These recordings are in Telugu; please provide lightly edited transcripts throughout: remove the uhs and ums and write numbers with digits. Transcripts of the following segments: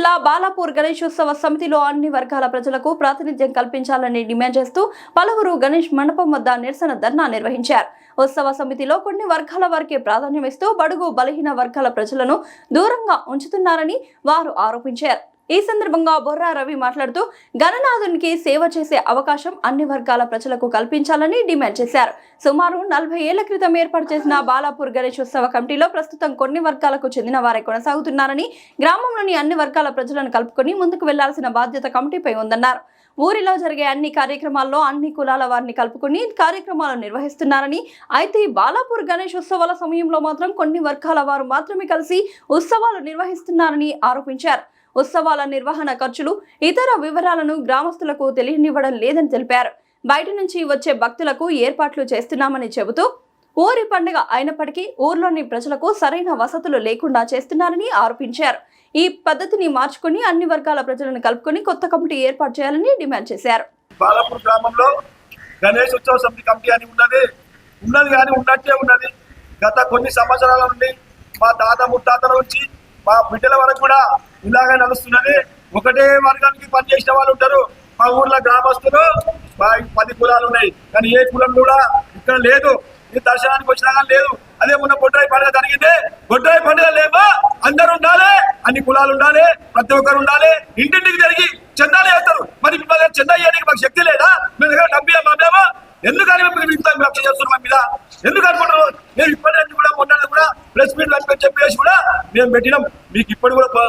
జిల్లా బాలాపూర్ గణేశోత్సవ సమితిలో అన్ని వర్గాల ప్రజలకు ప్రాతినిధ్యం కల్పించాలని డిమాండ్ చేస్తూ పలువురు గణేష్ మండపం వద్ద నిరసన ధర్నా నిర్వహించారు. ఉత్సవ సమితిలో కొన్ని వర్గాల వారికి ప్రాధాన్యం ఇస్తూ బడుగు బలహీన వర్గాల ప్రజలను దూరంగా ఉంచుతున్నారని వారు ఆరోపించారు. ఈ సందర్భంగా బొర్రా రవి మాట్లాడుతూ గణనాథునికి సేవ చేసే అవకాశం అన్ని వర్గాల ప్రజలకు కల్పించాలని డిమాండ్ చేశారు. సుమారు 40 ఏళ్ల క్రితం ఏర్పాటు చేసిన బాలాపూర్ గణేశోత్సవ కమిటీలో ప్రస్తుతం కొన్ని వర్గాలకు చెందిన వారే కొనసాగుతున్నారని, గ్రామంలోని అన్ని వర్గాల ప్రజలను కలుపుకొని ముందుకు వెళ్లాల్సిన బాధ్యత కమిటీపై ఉందన్నారు. ఊరిలో జరిగే అన్ని కార్యక్రమాల్లో అన్ని కులాల వారిని కలుపుకుని కార్యక్రమాలు నిర్వహిస్తున్నారని, అయితే బాలాపూర్ గణేశోత్సవాల సమయంలో మాత్రం కొన్ని వర్గాల వారు మాత్రమే కలిసి ఉత్సవాలు నిర్వహిస్తున్నారని ఆరోపించారు. ఉత్సవాల నిర్వహణ ఖర్చులు, ఇతర వివరాలను గ్రామస్తులకు తెలియనివ్వడం లేదని తెలిపారు. బయట నుంచి వచ్చే భక్తులకు ఏర్పాట్లు చేస్తున్నామని చెబుతూ ఊరి పండుగ అయినప్పటికీ ఊర్లోని ప్రజలకు సరైన వసతులు లేకుండా చేస్తున్నారని ఆరోపించారు. ఈ పద్ధతిని మార్చుకుని అన్ని వర్గాల ప్రజలను కలుపుకొని కొత్త కమిటీ ఏర్పాటు చేయాలని డిమాండ్ చేశారు. బాలాపూర్ గ్రామంలో గణేష్ ఉత్సవ సమితి కమిటీ అని ఉన్నది కానీ ఉన్నట్టే ఉన్నది. గత కొన్ని సంవత్సరాల నుండి మా తాత ముత్తాతల నుంచి మా బిడ్డల వరకు కూడా ఇలాగే నడుస్తున్నది. ఒకటే వర్గానికి పనిచేసిన వాళ్ళు ఉంటారు. మా ఊర్లో గ్రామస్తులు 10 కులాలు ఉన్నాయి, కానీ ఏ కులం కూడా ఇక్కడ లేదు. ఈ దర్శనానికి వచ్చినా కానీ లేదు. అదే మొన్న బొడ్రాయి పండుగ జరిగింది. బొడ్రాయి పండుగ లేవా, అందరూ ఉండాలి, అన్ని కులాలు ఉండాలి, ప్రతి ఒక్కరు ఉండాలి, ఇంటింటికి తిరిగి చందాలు వేస్తారు. మరి చందా చేయడానికి మాకు శక్తి లేదా? మేము దగ్గర డబ్బు మామేమో ఎందుకని రక్షణ చేస్తున్నాం మా మీద ఎందుకు అనుకుంటున్నాం? మేము ఇప్పటి కూడా మొన్న కూడా ప్రెస్ మీట్ చెప్పేసి కూడా మేము పెట్టినాం. మీకు ఇప్పటి కూడా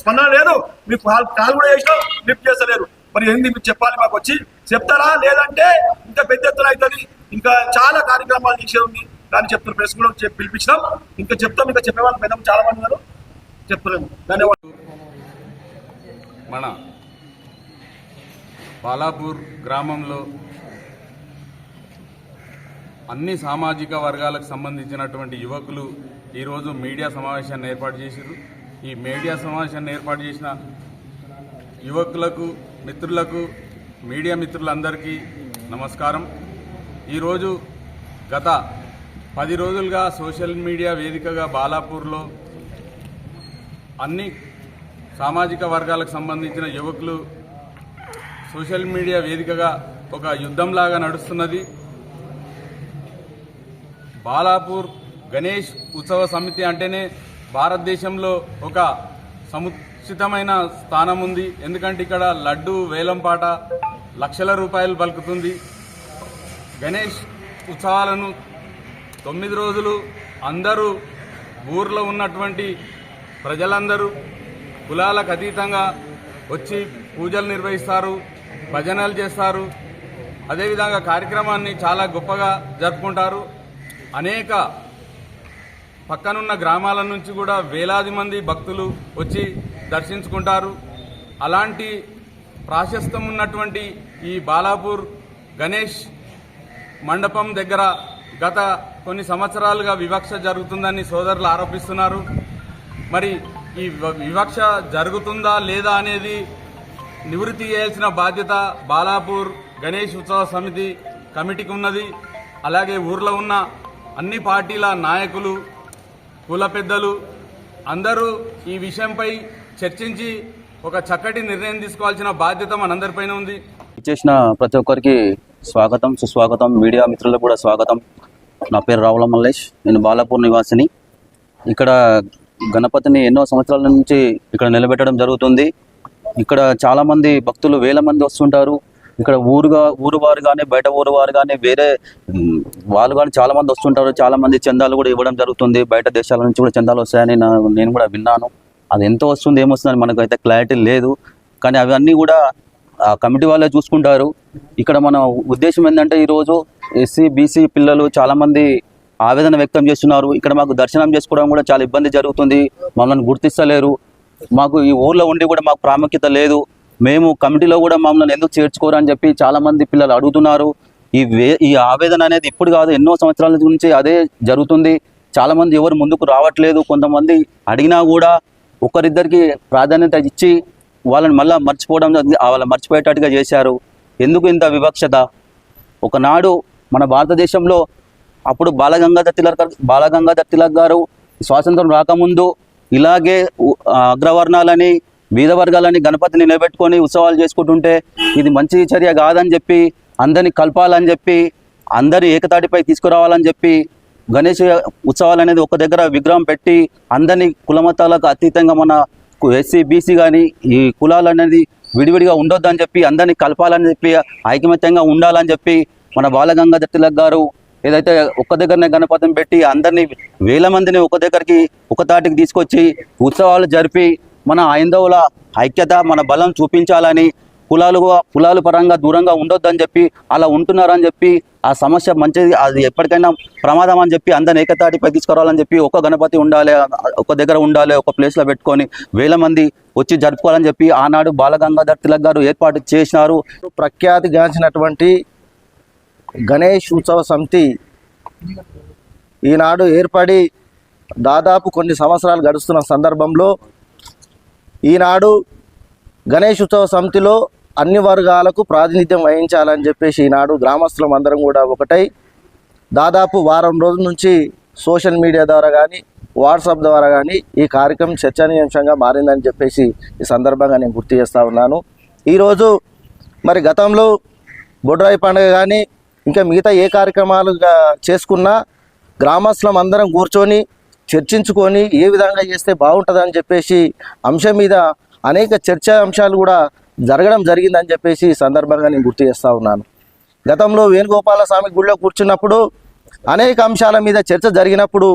స్పందన లేదు. మీకు కాల్ కూడా చేసినాం, లిఫ్ట్ చేస్తలేరు. మరి ఏంది మీకు చెప్పాలి, మాకు వచ్చి చెప్తారా? లేదంటే ఇంకా పెద్ద ఎత్తున అవుతుంది. ఇంకా చాలా కార్యక్రమాలు చేసే ఉంది. దాన్ని చెప్తున్నారు. ప్రెస్ కూడా పిలిపించినాం. ఇంకా చెప్తాం. ఇంకా చెప్పేవాళ్ళు పెద్ద చాలా మంది ఉన్నారు, చెప్తున్నాము. ధన్యవాదాలు. మన బాలాపూర్ గ్రామంలో అన్ని సామాజిక వర్గాలకు సంబంధించినటువంటి యువకులు ఈరోజు మీడియా సమావేశాన్ని ఏర్పాటు చేశారు. ఈ మీడియా సమావేశాన్ని ఏర్పాటు చేసిన యువకులకు, మిత్రులకు, మీడియా మిత్రులందరికీ నమస్కారం. ఈరోజు గత 10 రోజులుగా సోషల్ మీడియా వేదికగా బాలాపూర్లో అన్ని సామాజిక వర్గాలకు సంబంధించిన యువకులు సోషల్ మీడియా వేదికగా ఒక యుద్ధంలాగా నడుస్తున్నది. బాలాపూర్ గణేష్ ఉత్సవ సమితి అంటేనే భారతదేశంలో ఒక సముచితమైన స్థానం ఉంది. ఎందుకంటే ఇక్కడ లడ్డు వేలంపాట లక్షల రూపాయలు పలుకుతుంది. గణేష్ ఉత్సవాలను 9 రోజులు అందరూ ఊర్లో ఉన్నటువంటి ప్రజలందరూ కులాలకు అతీతంగా వచ్చి పూజలు నిర్వహిస్తారు, భజనలు చేస్తారు. అదేవిధంగా కార్యక్రమాన్ని చాలా గొప్పగా జరుపుకుంటారు. అనేక పక్కనున్న గ్రామాల నుంచి కూడా వేలాది మంది భక్తులు వచ్చి దర్శించుకుంటారు. అలాంటి ప్రాశస్త్యం ఉన్నటువంటి ఈ బాలాపూర్ గణేష్ మండపం దగ్గర గత కొన్ని సంవత్సరాలుగా వివక్ష జరుగుతుందని సోదరులు ఆరోపిస్తున్నారు. మరి ఈ వివక్ష జరుగుతుందా లేదా అనేది నివృత్తి చేయాల్సిన బాధ్యత బాలాపూర్ గణేష్ ఉత్సవ సమితి కమిటీకి ఉన్నది. అలాగే ఊర్లో ఉన్న అన్ని పార్టీల నాయకులు, కుల పెద్దలు అందరూ ఈ విషయంపై చర్చించి ఒక చక్కటి నిర్ణయం తీసుకోవాల్సిన బాధ్యత మనందరిపైన ఉంది. చేసిన ప్రతి ఒక్కరికి స్వాగతం, సుస్వాగతం. మీడియా మిత్రులకు కూడా స్వాగతం. నా పేరు రావుల మల్లేష్. నేను బాలాపూర్ నివాసిని. ఇక్కడ గణపతిని ఎన్నో సంవత్సరాల నుంచి ఇక్కడ నిలబెట్టడం జరుగుతుంది. ఇక్కడ చాలామంది భక్తులు వేల మంది వస్తుంటారు. ఇక్కడ ఊరు వారు కానీ బయట ఊరు వారు కానీ వేరే వాళ్ళు కానీ చాలా మంది వస్తుంటారు. చాలా మంది చందాలు కూడా ఇవ్వడం జరుగుతుంది. బయట దేశాల నుంచి కూడా చందాలు వస్తాయని నేను కూడా విన్నాను. అది ఎంత వస్తుంది ఏమొస్తుందని మనకు అయితే క్లారిటీ లేదు. కానీ అవన్నీ కూడా ఆ కమిటీ వాళ్ళే చూసుకుంటారు. ఇక్కడ మన ఉద్దేశం ఏంటంటే ఈరోజు ఎస్సీ బీసీ పిల్లలు చాలామంది ఆవేదన వ్యక్తం చేస్తున్నారు. ఇక్కడ మాకు దర్శనం చేసుకోవడం కూడా చాలా ఇబ్బంది జరుగుతుంది. మమ్మల్ని గుర్తిస్తలేరు. మాకు ఈ ఊర్లో ఉండి కూడా మాకు ప్రాముఖ్యత లేదు. మేము కమిటీలో కూడా మమ్మల్ని ఎందుకు చేర్చుకోరు అని చెప్పి చాలామంది పిల్లలు అడుగుతున్నారు. ఈ ఆవేదన అనేది ఇప్పుడు కాదు, ఎన్నో సంవత్సరాల నుంచి అదే జరుగుతుంది. చాలామంది ఎవరు ముందుకు రావట్లేదు. కొంతమంది అడిగినా కూడా ఒకరిద్దరికి ప్రాధాన్యత ఇచ్చి వాళ్ళని మళ్ళీ వాళ్ళ మర్చిపోయేటట్టుగా చేశారు. ఎందుకు ఇంత వివక్షత? ఒకనాడు మన భారతదేశంలో అప్పుడు బాలగంగాధర్ తిలక్ గారు స్వాతంత్రం రాకముందు ఇలాగే అగ్రవర్ణాలని బీద వర్గాలని గణపతిని నిలబెట్టుకొని ఉత్సవాలు చేసుకుంటుంటే ఇది మంచి చర్య కాదని చెప్పి అందరినీ కలపాలని చెప్పి అందరి ఏకతాటిపై తీసుకురావాలని చెప్పి గణేష్ ఉత్సవాలు అనేది ఒక దగ్గర విగ్రహం పెట్టి అందరినీ కులమతాలకు అతీతంగా మన ఎస్సీ బీసీ కానీ ఈ కులాలు అనేది విడివిడిగా ఉండొద్దని చెప్పి అందరినీ కలపాలని చెప్పి ఐకమత్యంగా ఉండాలని చెప్పి మన బాలగంగాధర్ తిలక్ గారు ఏదైతే ఒక్క దగ్గరనే గణపతిని పెట్టి అందరినీ వేల మందిని ఒక దగ్గరికి ఒక తాటికి తీసుకొచ్చి ఉత్సవాలు జరిపి మన హైందవుల ఐక్యత మన బలం చూపించాలని కులాలు పరంగా దూరంగా ఉండొద్దని చెప్పి అలా ఉంటున్నారని చెప్పి ఆ సమస్య మంచిది అది ఎప్పటికైనా ప్రమాదం అని చెప్పి అందరిని ఏకతాటిపై తీసుకురావాలని చెప్పి ఒక గణపతి ఉండాలి ఒక దగ్గర ఉండాలి ఒక ప్లేస్లో పెట్టుకొని వేల మంది వచ్చి జరుపుకోవాలని చెప్పి ఆనాడు బాలగంగాధర్ తిలక్ గారు ఏర్పాటు చేసినారు. ప్రఖ్యాతిగాంచినటువంటి గణేష్ ఉత్సవ సమితి ఈనాడు ఏర్పడి దాదాపు కొన్ని సంవత్సరాలు గడుస్తున్న సందర్భంలో ఈనాడు గణేష్ ఉత్సవ సమితిలో అన్ని వర్గాలకు ప్రాతినిధ్యం వహించాలని చెప్పేసి ఈనాడు గ్రామస్తులం అందరం కూడా ఒకటై దాదాపు వారం రోజుల నుంచి సోషల్ మీడియా ద్వారా కానీ వాట్సాప్ ద్వారా కానీ ఈ కార్యక్రమం చర్చనీయాంశంగా మారిందని చెప్పేసి ఈ సందర్భంగా నేను గుర్తు చేస్తూ ఉన్నాను. ఈరోజు మరి గతంలో బొడ్రాయి పండుగ కానీ ఇంకా మిగతా ఏ కార్యక్రమాలు చేసుకున్నా గ్రామస్తులం అందరం కూర్చొని చర్చించుకొని ఏ విధంగా చేస్తే బాగుంటుందని చెప్పేసి అంశం మీద అనేక చర్చా అంశాలు కూడా జరగడం జరిగిందని చెప్పేసి ఈ సందర్భంగా నేను గుర్తు చేస్తూ ఉన్నాను. గతంలో వేణుగోపాల స్వామి గుడిలో కూర్చున్నప్పుడు అనేక అంశాల మీద చర్చ జరిగినప్పుడు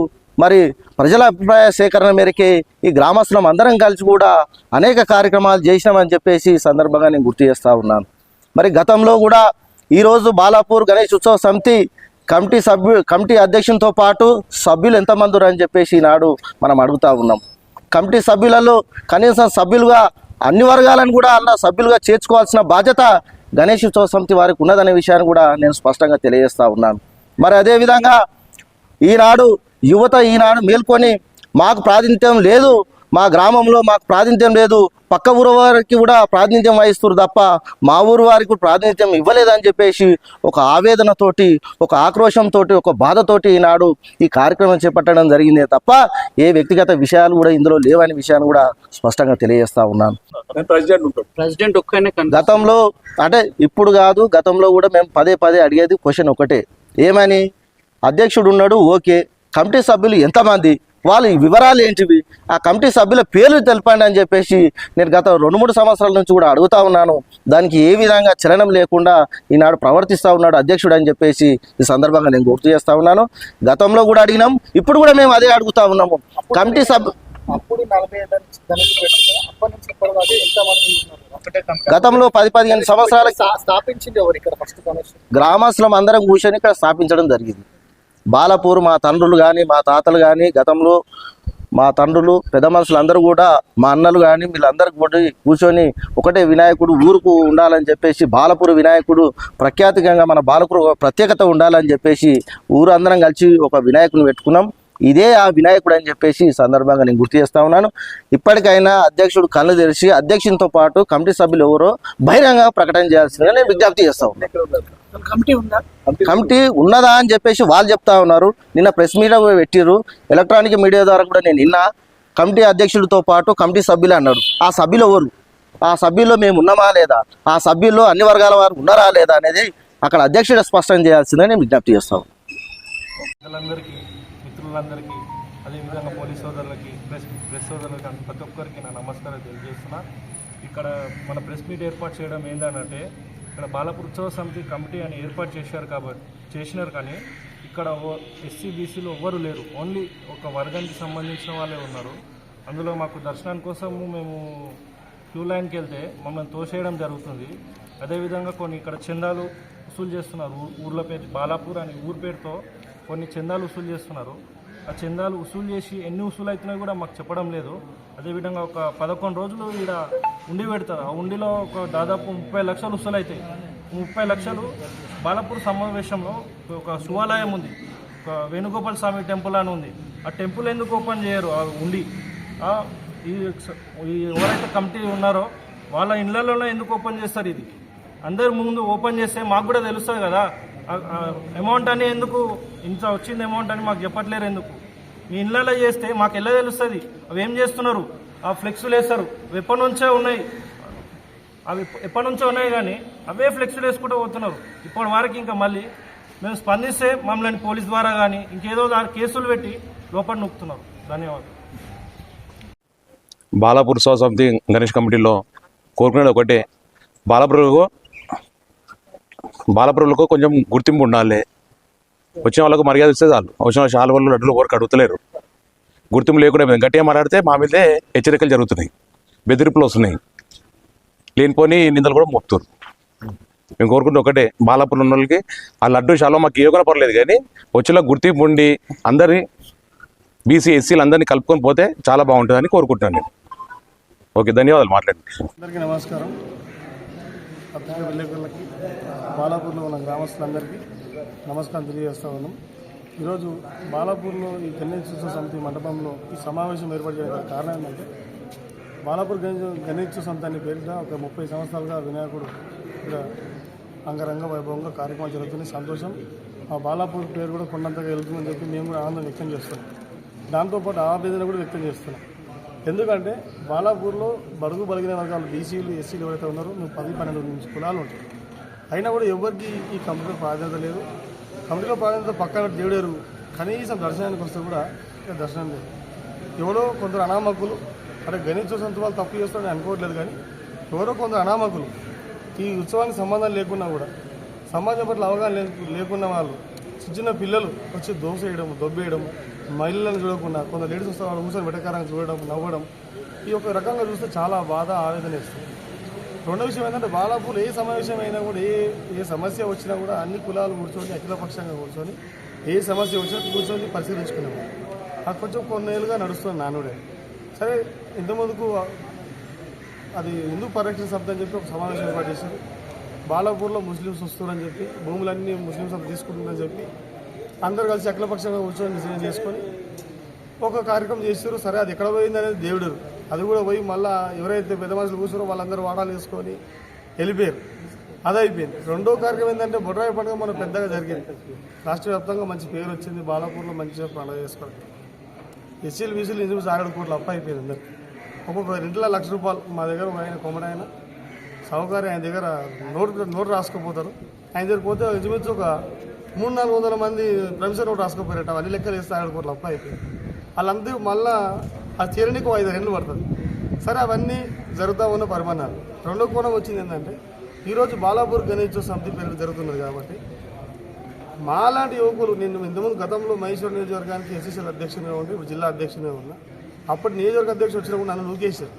మరి ప్రజల అభిప్రాయ సేకరణ మేరకే ఈ గ్రామస్తులం అందరం కలిసి కూడా అనేక కార్యక్రమాలు చేసినామని చెప్పేసి ఈ సందర్భంగా నేను గుర్తు చేస్తూ ఉన్నాను. మరి గతంలో కూడా ఈరోజు బాలాపూర్ గణేష్ ఉత్సవ సమితి కమిటీ అధ్యక్షునితో పాటు సభ్యులు ఎంతమంది అని చెప్పేసి ఈనాడు మనం అడుగుతూ ఉన్నాం. కమిటీ సభ్యులలో కనీసం సభ్యులుగా అన్ని వర్గాలను కూడా సభ్యులుగా చేర్చుకోవాల్సిన బాధ్యత గణేష్ ఉత్సవ సమితి వారికి ఉన్నదనే విషయాన్ని కూడా నేను స్పష్టంగా తెలియజేస్తూ ఉన్నాను. మరి అదేవిధంగా ఈనాడు యువత మేల్కొని మాకు ప్రాతినిధ్యం లేదు, మా గ్రామంలో మాకు ప్రాతినిధ్యం లేదు, పక్క ఊరు వారికి కూడా ప్రాతినిధ్యం వహిస్తారు తప్ప మా ఊరు వారికి ప్రాతినిధ్యం ఇవ్వలేదని చెప్పేసి ఒక ఆవేదనతోటి, ఒక ఆక్రోశంతో, ఒక బాధతోటి ఈనాడు ఈ కార్యక్రమం చేపట్టడం జరిగిందే తప్ప ఏ వ్యక్తిగత విషయాలు కూడా ఇందులో లేవనే విషయాన్ని కూడా స్పష్టంగా తెలియజేస్తా ఉన్నాను. గతంలో అంటే ఇప్పుడు కాదు, గతంలో కూడా మేము పదే అడిగేది క్వశ్చన్ ఒకటే, ఏమని అధ్యక్షుడు ఉన్నాడు ఓకే, కమిటీ సభ్యులు ఎంతమంది, వాళ్ళ వివరాలు ఏంటివి, ఆ కమిటీ సభ్యుల పేర్లు తెలపండి అని చెప్పేసి నేను గత 2-3 సంవత్సరాల నుంచి కూడా అడుగుతా ఉన్నాను. దానికి ఏ విధంగా చలనం లేకుండా ఈనాడు ప్రవర్తిస్తూ ఉన్నాడు అధ్యక్షుడు అని చెప్పేసి ఈ సందర్భంగా నేను గుర్తు చేస్తూ ఉన్నాను. గతంలో కూడా అడిగినాం, ఇప్పుడు కూడా మేము అదే అడుగుతా ఉన్నాము. కమిటీ గతంలో 10-15 సంవత్సరాల గ్రామస్తులం అందరం కూర్చొని ఇక్కడ స్థాపించడం జరిగింది. బాలాపూర్ మా తండ్రులు కానీ మా తాతలు కానీ గతంలో మా తండ్రులు పెద్ద మనుషులు అందరూ కూడా మా అన్నలు కానీ వీళ్ళందరూ కూడా కూర్చొని ఒకటే వినాయకుడు ఊరుకు ఉండాలని చెప్పేసి బాలాపూర్ వినాయకుడు ప్రఖ్యాతికంగా మన బాలాపూర్ ప్రత్యేకత ఉండాలని చెప్పేసి ఊరు అందరం కలిసి ఒక వినాయకుని పెట్టుకున్నాం. ఇదే ఆ వినాయకుడు అని చెప్పేసి ఈ సందర్భంగా నేను గుర్తు చేస్తా ఉన్నాను. ఇప్పటికైనా అధ్యక్షుడు కళ్ళు తెరిచి అధ్యక్షునితో పాటు కమిటీ సభ్యులు ఎవరో బహిరంగ ప్రకటన చేయాల్సిందిగా నేను విజ్ఞప్తి చేస్తా ఉన్నాను. కమిటీ ఉన్నదా అని చెప్పేసి వాళ్ళు చెప్తా ఉన్నారు. నిన్న ప్రెస్ మీట్ పెట్టిర్రు, ఎలక్ట్రానిక్ మీడియా ద్వారా కూడా నేను నిన్న కమిటీ అధ్యక్షుడితో పాటు కమిటీ సభ్యులు అన్నారు. ఆ సభ్యులు ఎవరు, ఆ సభ్యుల్లో మేము ఉన్నామా లేదా, ఆ సభ్యుల్లో అన్ని వర్గాల వారు ఉన్నారా లేదా అనేది అక్కడ అధ్యక్షుడు స్పష్టం చేయాల్సిందని నేను విజ్ఞప్తి చేస్తాను. మిత్రులందరికీ అదేవిధంగా పోలీస్ సోదరులకి ప్రెస్ సోదరులకి ప్రతి ఒక్కరికి నా నమస్కారం తెలియజేస్తున్నా. ఇక్కడ మన ప్రెస్ మీట్ ఏర్పాటు చేయడం ఏంటంటే ఇక్కడ బాలాపూర్ ఉత్సవ సమితి కమిటీ అని ఏర్పాటు చేసినారు కానీ ఇక్కడ ఎస్సీ బీసీలు ఎవ్వరు లేరు, ఓన్లీ ఒక వర్గానికి సంబంధించిన వాళ్ళే ఉన్నారు. అందులో మాకు దర్శనం కోసము మేము క్యూ లైన్కి వెళ్తే మమ్మల్ని తోసేయడం జరుగుతుంది. అదేవిధంగా కొన్ని ఇక్కడ చందాలు వసూలు చేస్తున్నారు, ఊర్ల పేరు బాలాపూర్ అని ఊరి పేరుతో కొన్ని చందాలు వసూలు చేస్తున్నారు. ఆ చందాలు వసూలు చేసి ఎన్ని వసూలు అవుతున్నాయో కూడా మాకు చెప్పడం లేదు. అదేవిధంగా ఒక 11 రోజులు ఇక్కడ ఉండి పెడతారు. ఆ ఉండిలో ఒక దాదాపు 30 లక్షలు వసూలు అవుతాయి. 30 లక్షలు బాలాపూర్ సమావేశంలో ఒక శివాలయం ఉంది, ఒక వేణుగోపాల స్వామి టెంపుల్ అని ఉంది. ఆ టెంపుల్ ఎందుకు ఓపెన్ చేయరు? ఆ ఉండి ఎవరైతే కమిటీ ఉన్నారో వాళ్ళ ఇళ్లలోనే ఎందుకు ఓపెన్ చేస్తారు? ఇది అందరు ముందు ఓపెన్ చేస్తే మాకు కూడా తెలుస్తుంది కదా. అమౌంట్ అని ఎందుకు ఇంత వచ్చింది అమౌంట్ అని మాకు చెప్పట్లేరు ఎందుకు? మీ ఇళ్ళలో చేస్తే మాకు ఎలా తెలుస్తుంది అవి ఏం చేస్తున్నారు? ఆ ఫ్లెక్సులు వేస్తారు. ఎప్పటి నుంచే ఉన్నాయి, అవి ఎప్పటి నుంచో ఉన్నాయి, కానీ అవే ఫ్లెక్సులు వేసుకుంటూ పోతున్నారు. ఇప్పటి వరకు ఇంకా మళ్ళీ మేము స్పందిస్తే మమ్మల్ని పోలీస్ ద్వారా కానీ ఇంకేదో కేసులు పెట్టి లోపల నొక్కుతున్నారు. ధన్యవాదాలు. బాలాపూర్ ఉత్సవ సమితి గణేష్ కమిటీలో కోరుకునేది ఒకటే, బాలపురులకు కొంచెం గుర్తింపు ఉండాలి. వచ్చిన వాళ్ళకు మర్యాద ఇస్తే చాలు. వచ్చిన చాలా వాళ్ళు లడ్డులు వరకు అడుగుతలేరు. గుర్తింపు లేకుండా గట్టిగా మాట్లాడితే మా మీదే హెచ్చరికలు జరుగుతున్నాయి, బెదిరింపులు వస్తున్నాయి, లేనిపోని నిందలు కూడా మోపుతారు. మేము కోరుకుంటే ఒకటే, బాలాపూర్ ఉన్న వాళ్ళకి ఆ లడ్డు చాలా మాకు ఇవ్వకుండా పర్లేదు, కానీ వచ్చేలా గుర్తింపు ఉండి అందరినీ బీసీ ఎస్సీలు అందరినీ కలుపుకొని పోతే చాలా బాగుంటుందని కోరుకుంటున్నాను నేను. ఓకే, ధన్యవాదాలు. మాట్లాడండి. అందరికీ నమస్కారం. పత్రికా విలేకరులకి, బాలాపూర్లో ఉన్న గ్రామస్తులందరికీ నమస్కారం తెలియజేస్తా ఉన్నాం. ఈరోజు బాలాపూర్లో ఈ గణేష్ ఉత్సవ సమితి మండపంలో ఈ సమావేశం ఏర్పాటు చేయడానికి కారణం ఏంటంటే, బాలాపూర్ గణేష్ ఉత్సవ సమితి అనే పేరిట ఒక 30 సంవత్సరాలుగా వినాయకుడు ఇక్కడ అంగరంగ వైభవంగా కార్యక్రమాలు జరుగుతుంది. సంతోషం. ఆ బాలాపూర్ పేరు కూడా కొండంతగా వెళ్తుందని చెప్పి మేము కూడా ఆనందం వ్యక్తం చేస్తున్నాం. దాంతోపాటు ఆవేదన కూడా వ్యక్తం చేస్తున్నాం. ఎందుకంటే బాలాపూర్లో బడుగు బలిగిన వర్గాలు బీసీలు ఎస్సీలు ఎవరైతే ఉన్నారో 10-12 నుంచి కులాలు ఉంటాయి. అయినా కూడా ఎవరికి ఈ కమిటీలో ప్రాధాన్యత లేదు. కమిటీలో ప్రాధాన్యత పక్కన దేవుడేరు, కనీసం దర్శనానికి వస్తే కూడా దర్శనం లేదు. ఎవరో కొందరు అనామకులు, అంటే గణేశోత్సవం వాళ్ళు తప్పు చేస్తారని అనుకోవట్లేదు, కానీ ఎవరో కొందరు అనామకులు ఈ ఉత్సవానికి సంబంధం లేకున్నా కూడా, సమాజం పట్ల అవగాహన లేకున్న వాళ్ళు, చిన్న పిల్లలు వచ్చి దోసేయడం, దొబ్బేయడం, మహిళలను చూడకుండా కొందరు లేడీస్ వస్తే వాళ్ళు కూర్చొని వెటకారంగా చూడడం, నవ్వడం, ఈ ఒక రకంగా చూస్తే చాలా బాధ, ఆవేదన ఇస్తుంది. రెండో విషయం ఏంటంటే, బాలాపూర్ ఏ సమావేశం అయినా కూడా, ఏ సమస్య వచ్చినా కూడా అన్ని కులాలు కూర్చొని అఖిలపక్షంగా కూర్చొని ఏ సమస్య వచ్చినా కూర్చొని పరిశీలించుకునేవారు. అది కొంచెం కొన్నేళ్ళుగా నడుస్తుంది నానుడే. సరే, ఇంతకుముందుకు అది హిందూ పరిరక్షణ సమితి అని చెప్పి ఒక సమావేశం ఏర్పాటు చేశారు. బాలాపూర్లో ముస్లిమ్స్ వస్తున్నారని చెప్పి, భూములన్నీ ముస్లిమ్స్ తీసుకుంటుందని చెప్పి అందరు కలిసి అఖిలపక్షంగా కూర్చొని డిసిజన్ చేసుకొని ఒక కార్యక్రమం చేస్తారు. సరే, అది ఎక్కడ పోయింది అనేది దేవుడు, అది కూడా పోయి మళ్ళీ ఎవరైతే పెద్ద మనుషులు కూర్చున్నారో వాళ్ళందరూ వాడాలు వేసుకొని వెళ్ళిపోయారు. అది అయిపోయింది. రెండో కార్యక్రమం ఏంటంటే, బొడ్రాయి పండుగ మనం పెద్దగా జరిగింది. రాష్ట్ర వ్యాప్తంగా మంచి పేరు వచ్చింది. బాలాపూర్లో మంచిగా పండుగ చేసుకోవాలి. ఎస్సీలు బీసీలు ఇంచుమించు 6 కోట్ల అప్పు అయిపోయింది అందరికి. ఒక్కొక్క 2 లక్షల రూపాయలు. మా దగ్గర ఆయన కొమ్మడైన సౌకర్యం, ఆయన దగ్గర నోటు రాసుకోపోతారు. ఆయన దగ్గర పోతే ఇంచుమించు ఒక 300-400 మంది ప్రొఫెసర్ నోటు రాసుకోపోయారట. అన్ని లెక్కలు వేస్తే 6 కోట్ల అప్పు అయిపోయింది. వాళ్ళందరూ మళ్ళీ ఆ తీరనికి 5 ఏళ్ళు పడుతుంది. సరే, అవన్నీ జరుగుతూ ఉన్న పరిమాణాలు. రెండో కోణం వచ్చింది ఏంటంటే, ఈరోజు బాలాపూర్ గణేష్ సమితి పేరు జరుగుతున్నది కాబట్టి మాలాంటి యువకులు, నేను ఇంతకుముందు గతంలో మహేశ్వర నియోజకవర్గానికి ఎస్ఎస్ఎల్ అధ్యక్షునిగా ఉండి జిల్లా అధ్యక్షునిగా ఉన్నా. అప్పటి నియోజకవర్గ అధ్యక్షుడు వచ్చినప్పుడు నన్ను నూకేశారు.